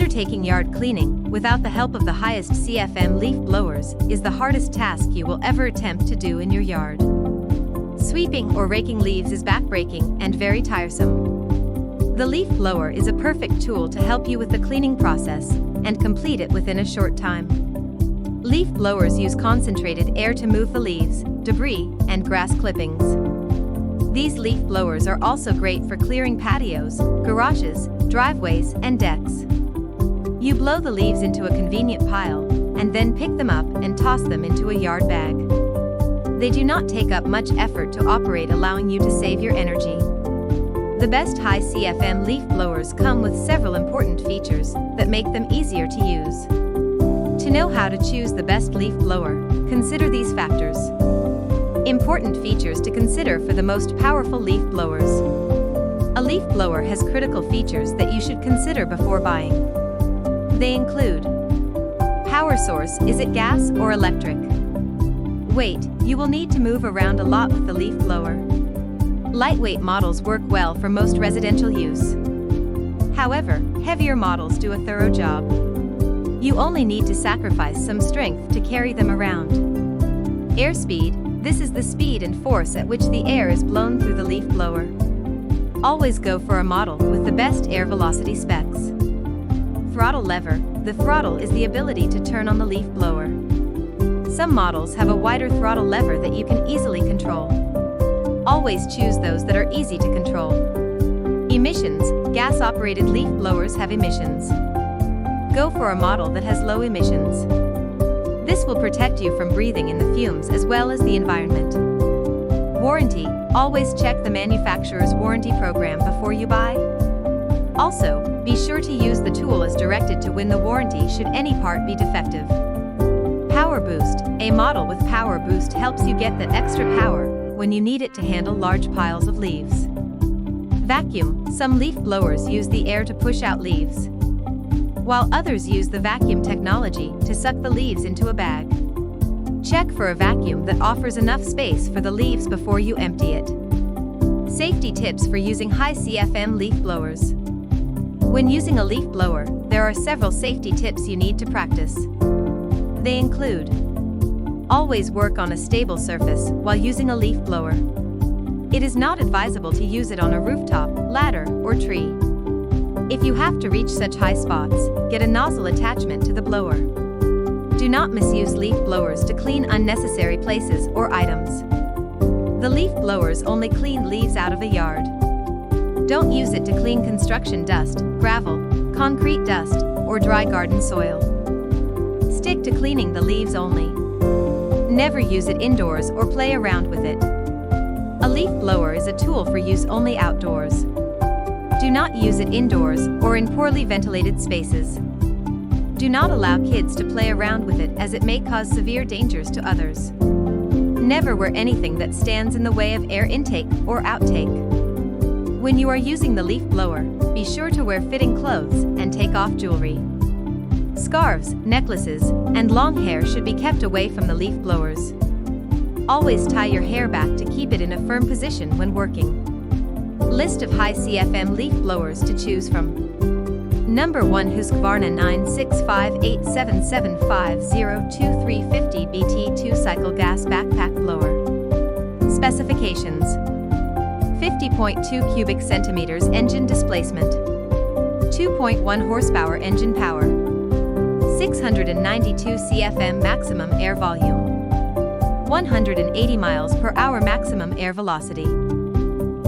Undertaking yard cleaning without the help of the highest CFM leaf blowers is the hardest task you will ever attempt to do in your yard. Sweeping or raking leaves is backbreaking and very tiresome. The leaf blower is a perfect tool to help you with the cleaning process and complete it within a short time. Leaf blowers use concentrated air to move the leaves, debris, and grass clippings. These leaf blowers are also great for clearing patios, garages, driveways, and decks. You blow the leaves into a convenient pile, and then pick them up and toss them into a yard bag. They do not take up much effort to operate, allowing you to save your energy. The best high CFM leaf blowers come with several important features that make them easier to use. To know how to choose the best leaf blower, consider these factors. Important features to consider for the most powerful leaf blowers. A leaf blower has critical features that you should consider before buying. They include: power source, is it gas or electric? Weight, you will need to move around a lot with the leaf blower. Lightweight models work well for most residential use. However, heavier models do a thorough job. You only need to sacrifice some strength to carry them around. Airspeed, this is the speed and force at which the air is blown through the leaf blower. Always go for a model with the best air velocity specs. Throttle lever, the throttle is the ability to turn on the leaf blower. Some models have a wider throttle lever that you can easily control. Always choose those that are easy to control. Emissions, gas-operated leaf blowers have emissions. Go for a model that has low emissions. This will protect you from breathing in the fumes as well as the environment. Warranty, always check the manufacturer's warranty program before you buy. Also, be sure to use the tool as directed to win the warranty should any part be defective. Power boost, a model with power boost helps you get that extra power when you need it to handle large piles of leaves. Vacuum, some leaf blowers use the air to push out leaves, while others use the vacuum technology to suck the leaves into a bag. Check for a vacuum that offers enough space for the leaves before you empty it. Safety tips for using high CFM leaf blowers. When using a leaf blower, there are several safety tips you need to practice. They include: always work on a stable surface while using a leaf blower. It is not advisable to use it on a rooftop, ladder, or tree. If you have to reach such high spots, get a nozzle attachment to the blower. Do not misuse leaf blowers to clean unnecessary places or items. The leaf blowers only clean leaves out of a yard. Don't use it to clean construction dust, gravel, concrete dust, or dry garden soil. Stick to cleaning the leaves only. Never use it indoors or play around with it. A leaf blower is a tool for use only outdoors. Do not use it indoors or in poorly ventilated spaces. Do not allow kids to play around with it as it may cause severe dangers to others. Never wear anything that stands in the way of air intake or outtake. When you are using the leaf blower, be sure to wear fitting clothes and take off jewelry. Scarves, necklaces, and long hair should be kept away from the leaf blowers. Always tie your hair back to keep it in a firm position when working. List of high CFM leaf blowers to choose from. Number 1, Husqvarna 965877502 BT 2-cycle gas backpack blower. Specifications: 50.2 cubic centimeters engine displacement, 2.1 horsepower engine power, 692 CFM maximum air volume, 180 miles per hour maximum air velocity.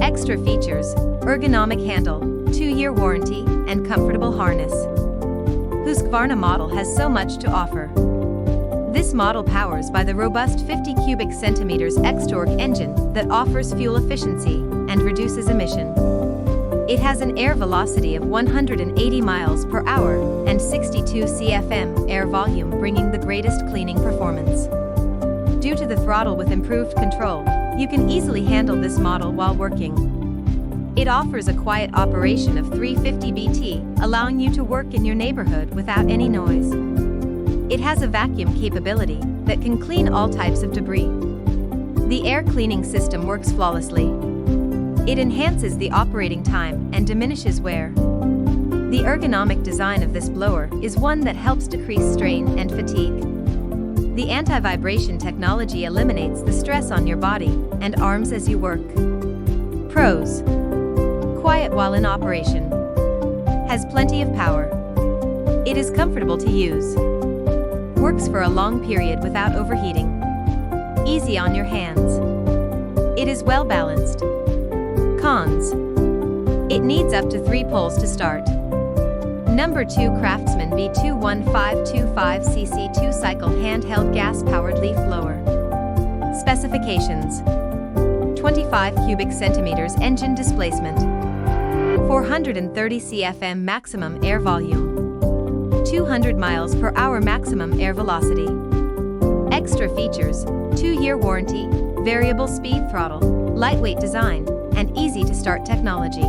Extra features: ergonomic handle, 2-year warranty, and comfortable harness. Husqvarna model has so much to offer. This model powers by the robust 50 cubic centimeters X-Torque engine that offers fuel efficiency and reduces emission. It has an air velocity of 180 miles per hour and 62 CFM air volume, bringing the greatest cleaning performance. Due to the throttle with improved control, you can easily handle this model while working. It offers a quiet operation of 350 BT, allowing you to work in your neighborhood without any noise. It has a vacuum capability that can clean all types of debris. The air cleaning system works flawlessly. It enhances the operating time and diminishes wear. The ergonomic design of this blower is one that helps decrease strain and fatigue. The anti-vibration technology eliminates the stress on your body and arms as you work. Pros: quiet while in operation. Has plenty of power. It is comfortable to use. Works for a long period without overheating. Easy on your hands. It is well balanced. Cons: it needs up to 3 pulls to start. Number 2 Craftsman B21525cc 2-cycle handheld gas-powered leaf blower. Specifications: 25 cubic centimeters engine displacement, 430 CFM maximum air volume, 200 miles per hour maximum air velocity. Extra features: 2-year warranty, variable speed throttle, lightweight design, and easy-to-start technology.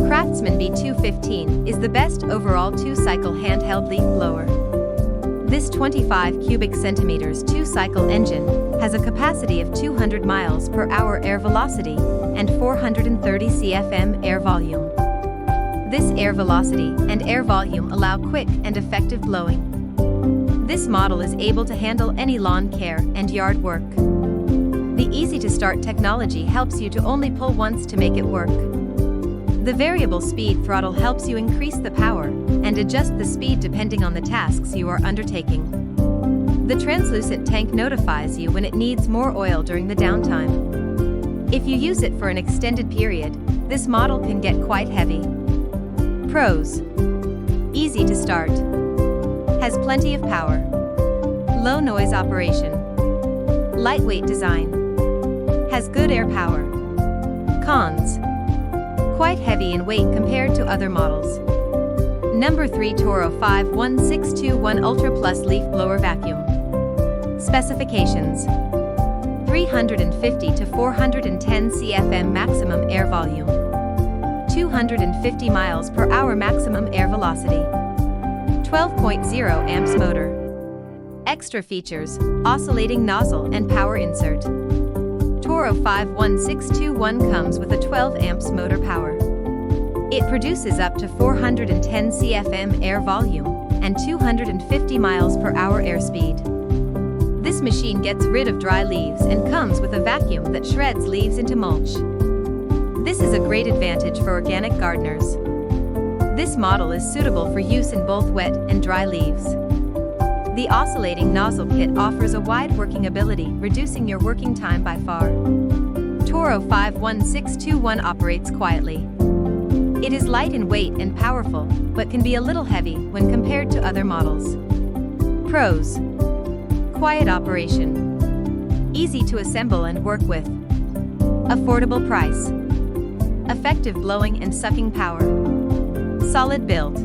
Craftsman B215 is the best overall 2-cycle handheld leaf blower. This 25 cubic centimeters 2-cycle engine has a capacity of 200 miles per hour air velocity and 430 CFM air volume. This air velocity and air volume allow quick and effective blowing. This model is able to handle any lawn care and yard work. The easy-to-start technology helps you to only pull once to make it work. The variable speed throttle helps you increase the power and adjust the speed depending on the tasks you are undertaking. The translucent tank notifies you when it needs more oil during the downtime. If you use it for an extended period, this model can get quite heavy. Pros: easy to start. Has plenty of power. Low noise operation. Lightweight design. Has good air power. Cons: quite heavy in weight compared to other models. Number 3 Toro 51621 Ultra Plus Leaf Blower Vacuum. Specifications: 350 to 410 CFM maximum air volume, 250 miles per hour maximum air velocity, 12.0 amps motor. Extra features: oscillating nozzle and power insert. Toro 51621 comes with a 12 amps motor power. It produces up to 410 CFM air volume and 250 miles per hour airspeed. This machine gets rid of dry leaves and comes with a vacuum that shreds leaves into mulch. This is a great advantage for organic gardeners. This model is suitable for use in both wet and dry leaves. The oscillating nozzle kit offers a wide working ability, reducing your working time by far. Toro 51621 operates quietly. It is light in weight and powerful, but can be a little heavy when compared to other models. Pros: quiet operation. Easy to assemble and work with. Affordable price. Effective blowing and sucking power. Solid build.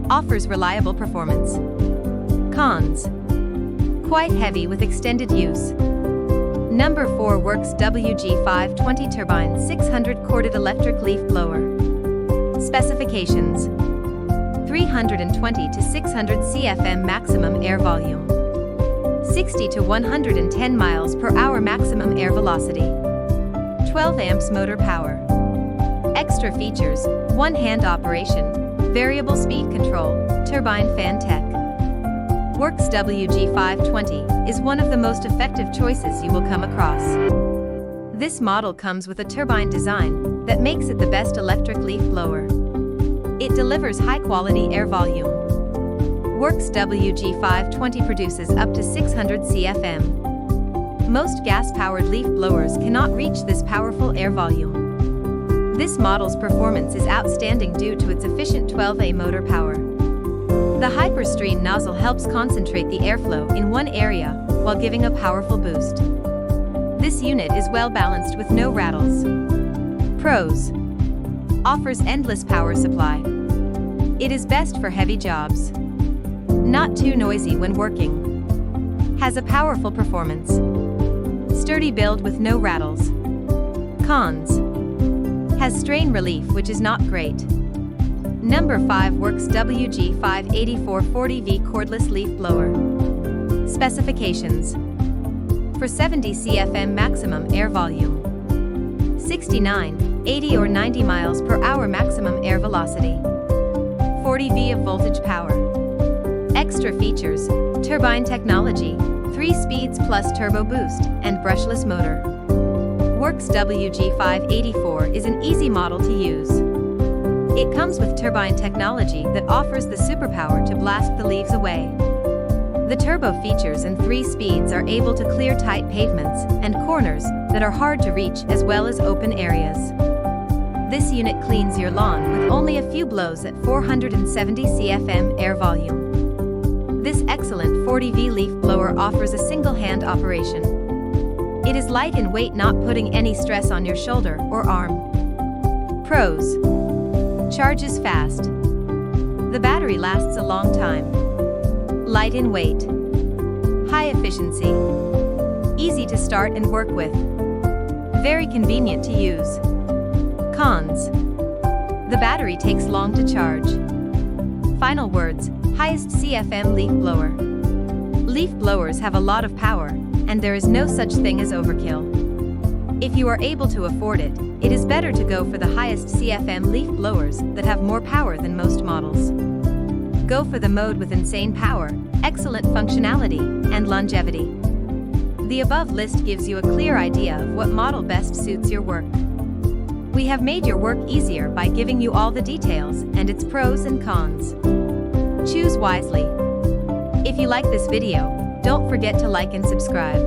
Offers reliable performance. Cons: quite heavy with extended use. Number 4 WORX WG520 Turbine 600 corded electric leaf blower. Specifications: 320 to 600 CFM maximum air volume, 60 to 110 miles per hour maximum air velocity, 12 amps motor power. Extra features: one-hand operation, variable speed control, turbine fan tech. WORX WG520 is one of the most effective choices you will come across. This model comes with a turbine design that makes it the best electric leaf blower. It delivers high-quality air volume. WORX WG520 produces up to 600 CFM. Most gas-powered leaf blowers cannot reach this powerful air volume. This model's performance is outstanding due to its efficient 12A motor power. The Hyperstream nozzle helps concentrate the airflow in one area while giving a powerful boost. This unit is well balanced with no rattles. Pros: offers endless power supply. It is best for heavy jobs. Not too noisy when working. Has a powerful performance. Sturdy build with no rattles. Cons: has strain relief, which is not great. Number 5 WORX WG58440V Cordless Leaf Blower. Specifications: for 70 CFM maximum air volume, 69, 80 or 90 miles per hour maximum air velocity, 40V of voltage power. Extra features: turbine technology, 3 speeds plus turbo boost, and brushless motor. WORX WG584 is an easy model to use. It comes with turbine technology that offers the superpower to blast the leaves away. The turbo features and 3 speeds are able to clear tight pavements and corners that are hard to reach, as well as open areas. This unit cleans your lawn with only a few blows at 470 CFM air volume. This excellent 40V leaf blower offers a single-hand operation. It is light in weight, not putting any stress on your shoulder or arm. Pros: charges fast. The battery lasts a long time. Light in weight. High efficiency. Easy to start and work with. Very convenient to use. Cons: the battery takes long to charge. Final words: highest CFM leaf blower. Leaf blowers have a lot of power, and there is no such thing as overkill. If you are able to afford it, it is better to go for the highest CFM leaf blowers that have more power than most models. Go for the mode with insane power, excellent functionality, and longevity. The above list gives you a clear idea of what model best suits your work. We have made your work easier by giving you all the details and its pros and cons. Choose wisely. If you like this video, don't forget to like and subscribe.